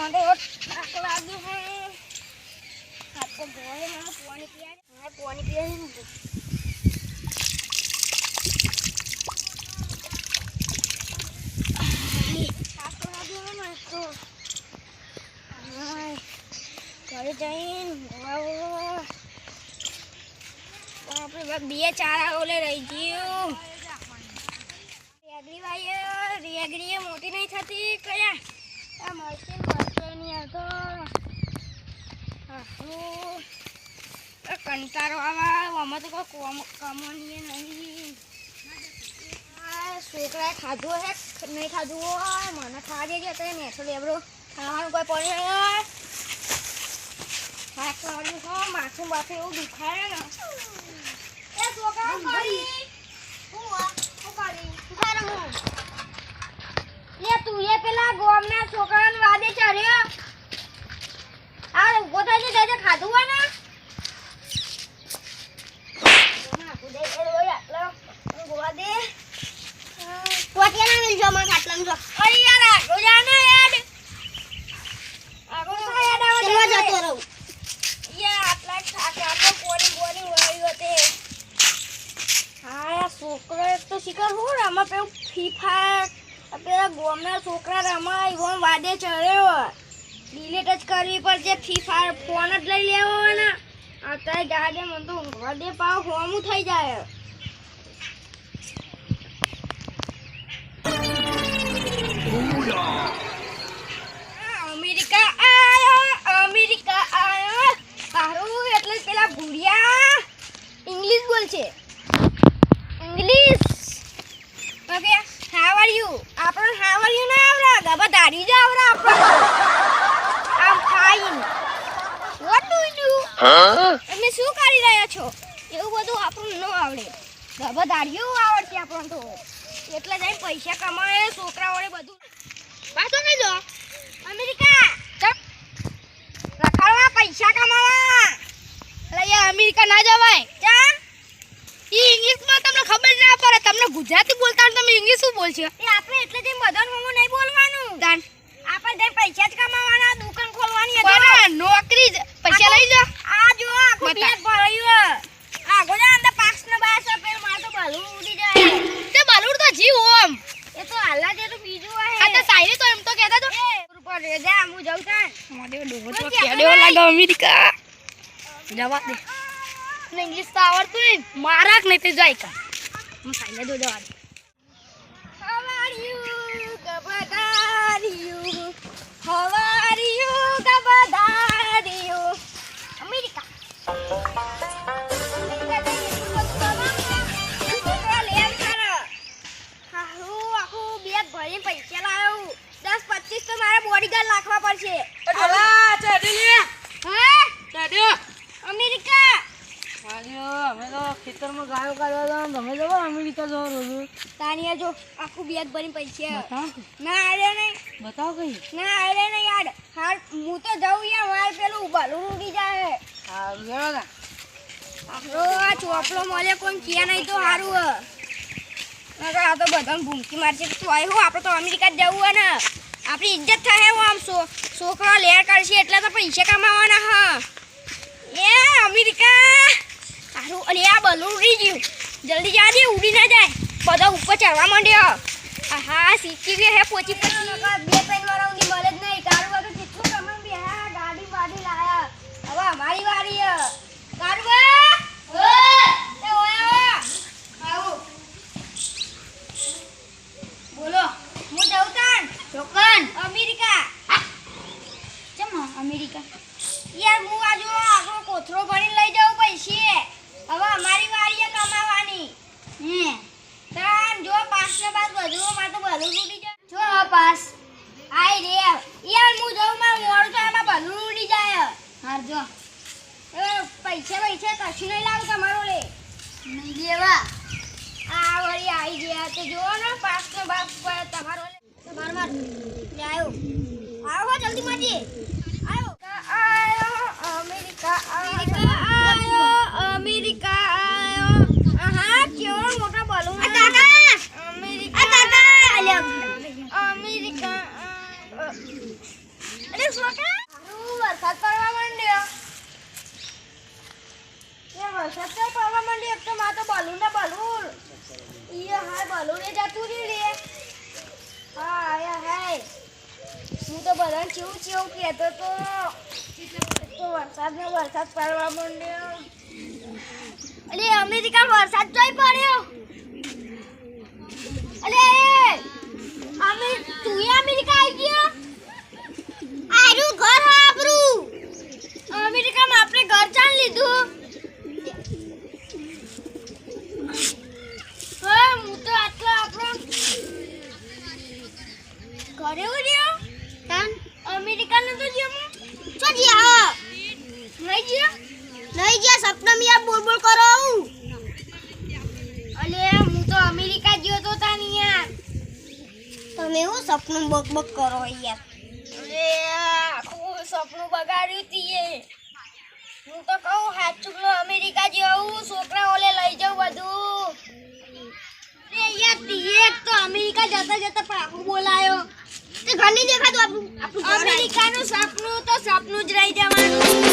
મને થાક લાગ્યો છે હાથ તો ગોળે મને પાણી પીએ થાક લાગ્યો મને તો ઘરે જઈને આપણે બે ચારા ઓલે રહી ગયું રેગડી મોટી નહીં થતી કયા આ મળશે નહીં આવતો કંટાળો આવા આમાં તો કોઈ કમોની નહીં છોકરાએ ખાધું હે નહીં ખાધું હોય મને ખાવા દેજો તો મેઠો લેબડો ખાવાનું કોઈ પડે થાક લાગ્યું હો માથું બાથું એવું દુખાય ને એ છોકરા તું એ પેલા ગોમના છોકરાને વાદે ચડ્યો આ ઉભો થઈને જજે ખાધું હોય ને ગોવા દે ટોટિયા ના મિલજો માં ખાટલામ જો અરે યાર આગો જા ને યાર આગો તો યાર આવો જતો રહું યાર આટલા ખાકે આપણે કોરી વાળ્યો તે હા છોકરો એક તો શિકાર હું આમાં પેલું ફ્રી ફાયર પેલા ગોમના છોકરા રમાય એવો વાદે ચડ્યો ડિલીટ જ કરવી પડશે ફ્રી ફાયર ફોન જ લઈ લેવો ને અત્યારે ગાડે મને તો ઊંઘવા દે પાવ હોમું થઈ જાય અમેરિકા આયો સારું એટલે પેલા ભૂરિયા ઇંગ્લિશ બોલશે English okay how are you આપણને હાઉ આર યુ ના આવરા ગબા દાડી જ આવરા આપણે આમ fine what do you do તમે શું કરી રહ્યા છો એવું બધું આપણને ન આવડે ગબા દાડીઓ આવડશે આપણને તો એટલે જઈને પૈસા કમાય છોકરાઓને બધું પાછો કઈ દો અમેરિકા રખાડવા પૈસા કમાવા એટલે અમેરિકા ના જવાય કેમ ઇંગ્લિશમાં તમને ખબર ના પડે તમને ગુજરાતી બોલતા તમે ઇંગ્લિશ શું બોલશો એ આપણે એટલે જેમ બધાનું હું નહીં બોલવાનું દાન આપણે જેમ પૈસા જ કમાવાના દુકાન ખોલવાની હતી નોકરી પૈસા લઈ જા આ જો આખું પેટ ભરાયું આ ગોજા અંદર પાસ ને બાસ પેલ માર તો બલૂન ઉડી જાય તે બલૂન તો જીવ ઓમ એ તો હાલા દે તો બીજું આ આ તો સાઈરે તો એમ તો કહેતા તો ઉપર રેજા હું જાઉં તા મોડે ડોહો તો કેડેવો લાગે અમેરિકા જવા દે ઇંગ્લિશ તો આવડતું નહીં મારાક નહીં તે જાય કા હું સાઈલે દો જવા દે How are you ગબદારિયું How are you ગબદારિયું અમેરિકા પૈસા લાવ્યો 10-25 તો મારા બોડીગાર્ડ લાખવા પડશે અમેરિકા અમે તો ખેતરમાં ગાયો કાઢવા તમે જવો અમેરિકા જવો રોજ તાનિયા જો આખું બેગ ભરીને પૈસા ના આડે નહીં બતાવો કઈ ના આડે નહીં યાર હાર હું તો જાઉં યાર મારે પેલું બલૂન ઉડી જાય આ ચોપલો મળે કોઈ કે નહીં તો સારું આ તો બધાને ભૂમકી મારશે તો આવ્યો આપણે તો અમેરિકા જ જવું હોય ને આપણી ઇજ્જત થાય હું આમ છોકરો લેર કરશે એટલે તો પૈસા કમાવાના હા એ અમેરિકા સારું અને આ બલૂન ઉડી ગયું જલ્દી જા દે ઉડી ના જાય બધા ઉપર ચડવા માંડ્યો હા શીખી ગયો હે પોચી બે પેન વાળાની મળે જ નહીં કારું બધું કેટલું કમાઈ બે હા ગાડી વાડી લાયા હવે અમારી વારી કારું બોલો હું જાઉં તાન ચોકન અમેરિકા ચમ અમેરિકા યાર હું આજુ આગળ કોથરો ભરીને લઈ જાઉં પૈસે હવે અમારી વારીએ કમાવાની તાન જો પાસ ને બાદ બધું માં તો બલૂન ઉડી જાય જો પાસ આઈ રે યાર હું જાઉં માં મોડું તો એમાં બલૂન ઉડી જાય હાર જો પૈસા કશું નહીં લાવ તમારો લે નહીં લેવા આ વળી આવી ગયા તો જો ને પાસ ને બાદ તમારો લે માર માર લે આવો જલ્દી માજી આયો અમેરિકા હા કેવો મોટો બલૂન અમેરિકા વરસાદ તો પડવા માંડી એક તો માં તો બલૂન ને બલૂન ઈએ હાય બલૂન એ જતું રહ્યું રે હા આયા હાય હું તો બધાને ચેવું ચેવું કહેતો તો વરસાદ પડવા માંડ્યો અલે અમેરિકા વરસાદ જોઈ પડ્યો અલે તું અમેરિકા આવી ગયો આરું ઘર આપરું અમેરિકામાં આપણે ઘર ચાલ લીધું હા હું તો આટલો આપણો ઘરે ઉડ્યો તાન અમેરિકાનો તો જ્યો ચો જ્યા નહીં જ્યા સપનામાં યાર બોલ બોલ કરો અલે હું તો અમેરિકા ગયો તો તાની યાર તમે હું સપનું બક બક કરો યાર અરે આખું સપનું બગાડ્યું તીએ હું તો કહું હાથ ચુકલો અમેરિકા જવું છોકરા ઓલે લઈ જાઉં બધું રે યાર તીએ તો અમેરિકા જતા જતા પણ આખું બોલાયો તે ઘર નહીં દેખાતું આપણું અમેરિકાનું સપનું તો સપનું જ રહી જવાનું